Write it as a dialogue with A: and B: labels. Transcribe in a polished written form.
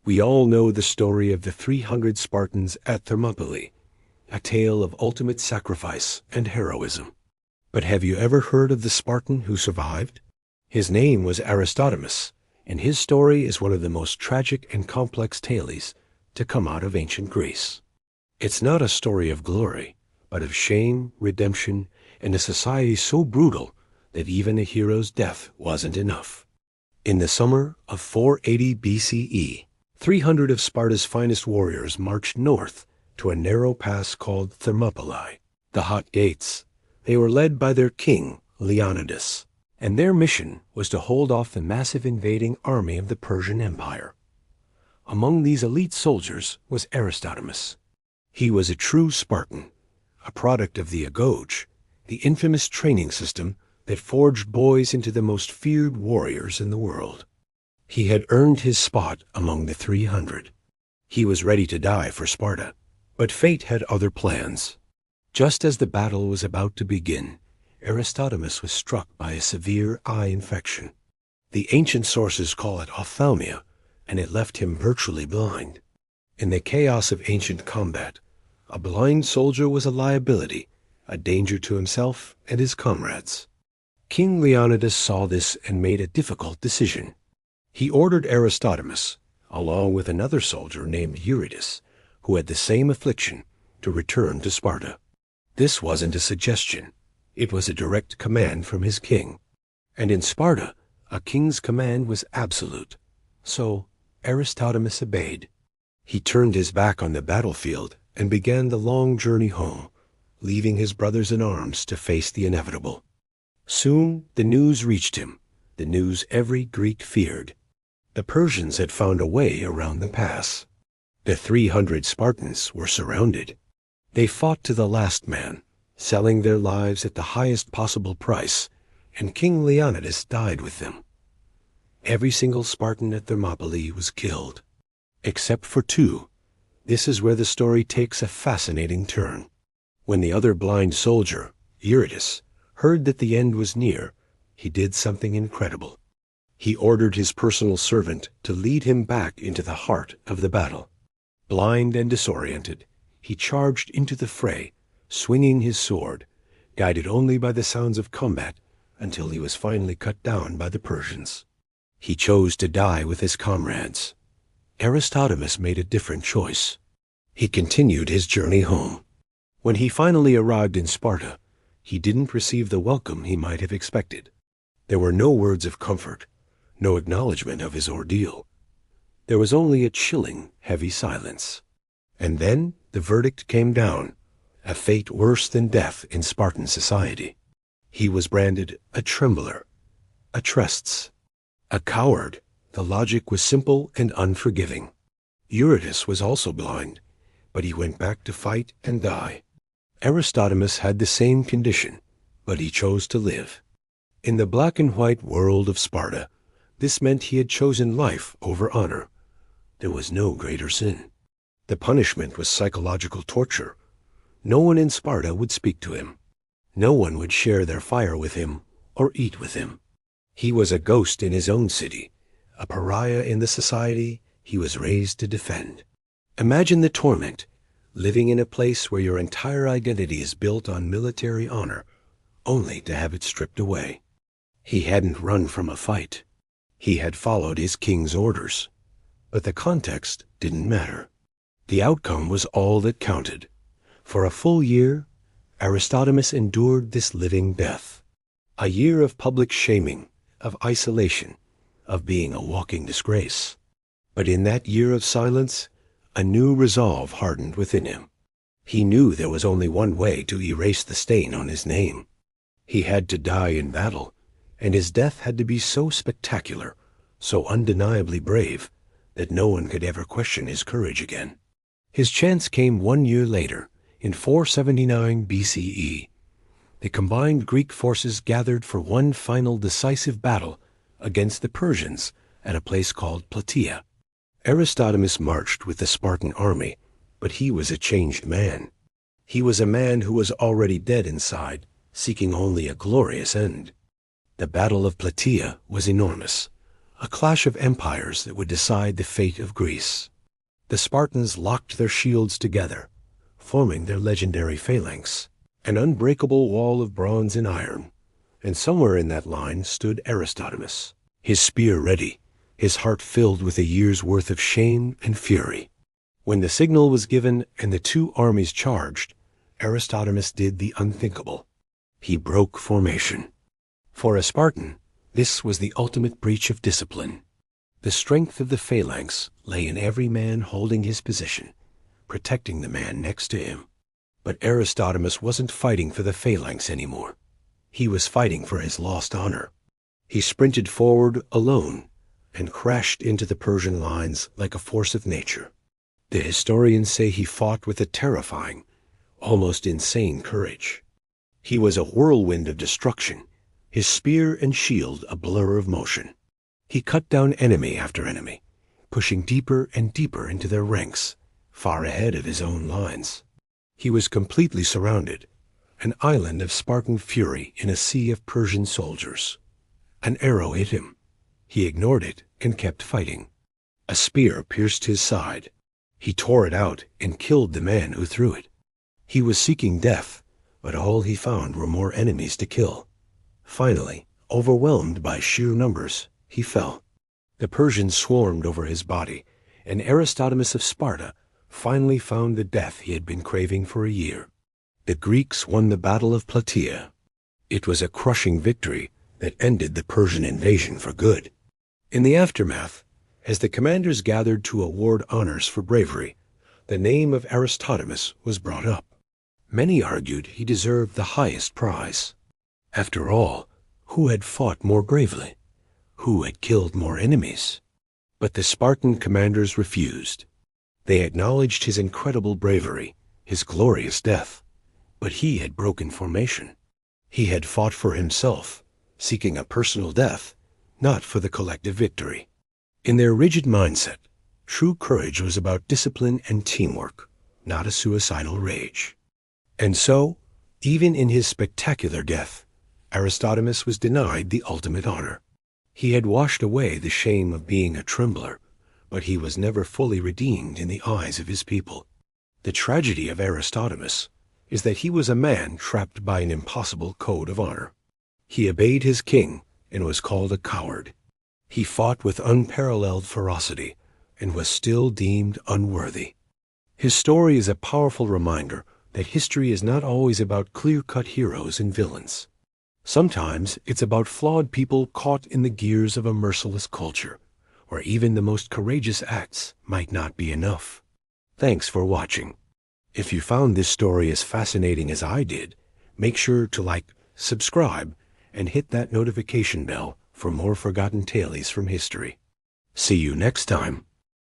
A: We all know the story of the 300 Spartans at Thermopylae, a tale of ultimate sacrifice and heroism. But have you ever heard of the Spartan who survived? His name was Aristodemus, and his story is one of the most tragic and complex tales to come out of ancient Greece. It's not a story of glory, but of shame, redemption, and a society so brutal that even a hero's death wasn't enough. In the summer of 480 BCE, 300 of Sparta's finest warriors marched north to a narrow pass called Thermopylae, the Hot Gates. They were led by their king, Leonidas, and their mission was to hold off the massive invading army of the Persian Empire. Among these elite soldiers was Aristodemus. He was a true Spartan, a product of the agoge, the infamous training system that forged boys into the most feared warriors in the world. He had earned his spot among the 300. He was ready to die for Sparta, but fate had other plans. Just as the battle was about to begin, Aristodemus was struck by a severe eye infection. The ancient sources call it ophthalmia, and it left him virtually blind. In the chaos of ancient combat, a blind soldier was a liability, a danger to himself and his comrades. King Leonidas saw this and made a difficult decision. He ordered Aristodemus, along with another soldier named Eurytus, who had the same affliction, to return to Sparta. This wasn't a suggestion. It was a direct command from his king. And in Sparta, a king's command was absolute. So Aristodemus obeyed. He turned his back on the battlefield and began the long journey home, leaving his brothers in arms to face the inevitable. Soon the news reached him, the news every Greek feared. The Persians had found a way around the pass. The 300 Spartans were surrounded. They fought to the last man, selling their lives at the highest possible price, and King Leonidas died with them. Every single Spartan at Thermopylae was killed, except for 2. This is where the story takes a fascinating turn. When the other blind soldier, Eurytus, heard that the end was near, he did something incredible. He ordered his personal servant to lead him back into the heart of the battle. Blind and disoriented, he charged into the fray, swinging his sword, guided only by the sounds of combat, until he was finally cut down by the Persians. He chose to die with his comrades. Aristodemus made a different choice. He continued his journey home. When he finally arrived in Sparta, he didn't receive the welcome he might have expected. There were no words of comfort, no acknowledgement of his ordeal. There was only a chilling, heavy silence. And then the verdict came down, a fate worse than death in Spartan society. He was branded a trembler, a trests, a coward. The logic was simple and unforgiving. Eurytus was also blind, but he went back to fight and die. Aristodemus had the same condition, but he chose to live. In the black and white world of Sparta, this meant he had chosen life over honor. There was no greater sin. The punishment was psychological torture. No one in Sparta would speak to him. No one would share their fire with him or eat with him. He was a ghost in his own city, a pariah in the society he was raised to defend. Imagine the torment, living in a place where your entire identity is built on military honor, only to have it stripped away. He hadn't run from a fight. He had followed his king's orders. But the context didn't matter. The outcome was all that counted. For a full year, Aristodemus endured this living death. A year of public shaming, of isolation, of being a walking disgrace. But in that year of silence, a new resolve hardened within him. He knew there was only one way to erase the stain on his name. He had to die in battle, and his death had to be so spectacular, so undeniably brave, that no one could ever question his courage again. His chance came 1 year later, in 479 BCE. The combined Greek forces gathered for one final decisive battle against the Persians at a place called Plataea. Aristodemus marched with the Spartan army, but he was a changed man. He was a man who was already dead inside, seeking only a glorious end. The Battle of Plataea was enormous, a clash of empires that would decide the fate of Greece. The Spartans locked their shields together, forming their legendary phalanx, an unbreakable wall of bronze and iron, and somewhere in that line stood Aristodemus, his spear ready, his heart filled with a year's worth of shame and fury. When the signal was given and the two armies charged, Aristodemus did the unthinkable. He broke formation. For a Spartan, this was the ultimate breach of discipline. The strength of the phalanx lay in every man holding his position, protecting the man next to him. But Aristodemus wasn't fighting for the phalanx anymore. He was fighting for his lost honor. He sprinted forward alone and crashed into the Persian lines like a force of nature. The historians say he fought with a terrifying, almost insane courage. He was a whirlwind of destruction, his spear and shield a blur of motion. He cut down enemy after enemy, pushing deeper and deeper into their ranks, far ahead of his own lines. He was completely surrounded, an island of Spartan fury in a sea of Persian soldiers. An arrow hit him. He ignored it and kept fighting. A spear pierced his side. He tore it out and killed the man who threw it. He was seeking death, but all he found were more enemies to kill. Finally, overwhelmed by sheer numbers, he fell. The Persians swarmed over his body, and Aristodemus of Sparta finally found the death he had been craving for a year. The Greeks won the Battle of Plataea. It was a crushing victory that ended the Persian invasion for good. In the aftermath, as the commanders gathered to award honors for bravery, the name of Aristodemus was brought up. Many argued he deserved the highest prize. After all, who had fought more bravely? Who had killed more enemies? But the Spartan commanders refused. They acknowledged his incredible bravery, his glorious death, but he had broken formation. He had fought for himself, seeking a personal death, not for the collective victory. In their rigid mindset, true courage was about discipline and teamwork, not a suicidal rage. And so, even in his spectacular death, Aristodemus was denied the ultimate honor. He had washed away the shame of being a trembler, but he was never fully redeemed in the eyes of his people. The tragedy of Aristodemus is that he was a man trapped by an impossible code of honor. He obeyed his king and was called a coward. He fought with unparalleled ferocity and was still deemed unworthy. His story is a powerful reminder that history is not always about clear-cut heroes and villains. Sometimes it's about flawed people caught in the gears of a merciless culture, where even the most courageous acts might not be enough. Thanks for watching. If you found this story as fascinating as I did, make sure to like, subscribe, and hit that notification bell for more forgotten tales from history. See you next time.